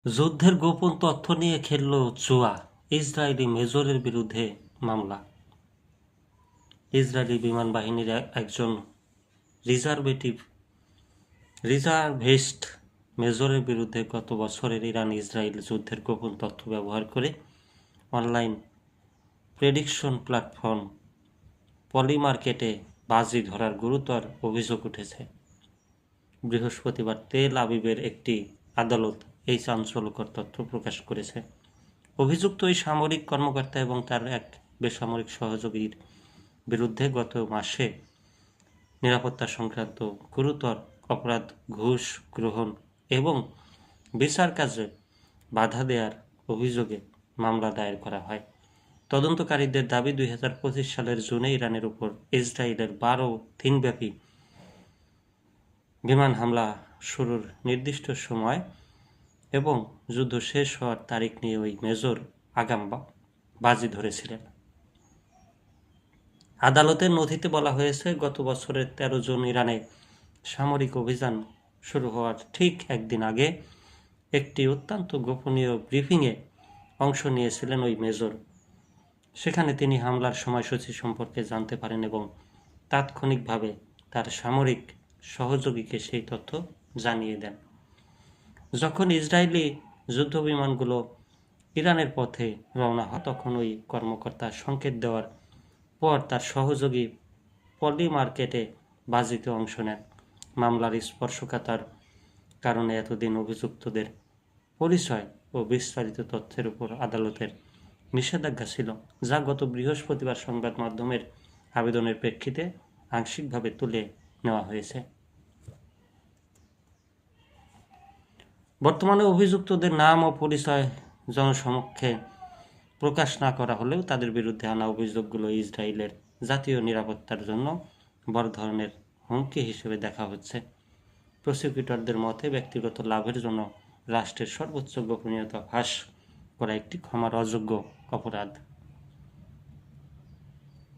যুদ্ধের গোপন তথ্য নিয়ে খেলল জুয়া, ইসরায়েলি মেজরের বিরুদ্ধে মামলা। ইসরায়েলি বিমান বাহিনীর একজন রিজার্ভিস্ট মেজরের বিরুদ্ধে গত বছরের ইরান ইসরায়েল যুদ্ধের গোপন তথ্য ব্যবহার করে অনলাইন প্রেডিকশন প্ল্যাটফর্ম পলিমার্কেটে বাজি ধরার গুরুতর অভিযোগ উঠেছে। বৃহস্পতিবার তেল আবিবের একটি আদালত এই চাঞ্চল্যকর তথ্য প্রকাশ করেছে। অভিযুক্ত ওই সামরিক কর্মকর্তা এবং তার এক বেসামরিক সহযোগীর বিরুদ্ধে গত মাসে নিরাপত্তা সংক্রান্ত গুরুতর অপরাধ, ঘুষ গ্রহণ এবং বিচার কাজে বাধা দেওয়ার অভিযোগে মামলা দায়ের করা হয়। তদন্তকারীদের দাবি, 2025 সালের জুনে ইরানের উপর ইসরায়েলের 12 দিনব্যাপী বিমান হামলা শুরুর নির্দিষ্ট সময় এবং যুদ্ধ শেষ হওয়ার তারিখ নিয়ে ওই মেজর আগাম বাজি ধরেছিলেন। আদালতের নথিতে বলা হয়েছে, গত বছরের 13 জুন ইরানে সামরিক অভিযান শুরু হওয়ার ঠিক একদিন আগে একটি অত্যন্ত গোপনীয় ব্রিফিংয়ে অংশ নিয়েছিলেন ওই মেজর। সেখানে তিনি হামলার সময়সূচি সম্পর্কে জানতে পারেন এবং তাৎক্ষণিকভাবে তার সামরিক সহযোগীকে সেই তথ্য জানিয়ে দেন। যখন ইসরায়েলি যুদ্ধবিমানগুলো ইরানের পথে রওনা হয়, তখন ওই কর্মকর্তা সংকেত দেওয়ার পর তার সহযোগী পলিমার্কেটে বাজিতে অংশ নেন। মামলার স্পর্শকাতর কারণে এতদিন অভিযুক্তদের পরিচয় ও বিস্তারিত তথ্যের উপর আদালতের নিষেধাজ্ঞা ছিল, যা গত বৃহস্পতিবার সংবাদ মাধ্যমের আবেদনের প্রেক্ষিতে আংশিকভাবে তুলে নেওয়া হয়েছে। বর্তমানে অভিযুক্তদের নাম ও পরিচয় জনসমক্ষে প্রকাশ না করা হলেও তাদের বিরুদ্ধে আনা অভিযোগগুলো ইসরায়েলের জাতীয় নিরাপত্তার জন্য বড় ধরনের হুমকি হিসেবে দেখা হচ্ছে। প্রসিকিউটরদের মতে, ব্যক্তিগত লাভের জন্য রাষ্ট্রের সর্বোচ্চ গোপনীয়তা ফাঁস করা একটি ক্ষমার অযোগ্য অপরাধ।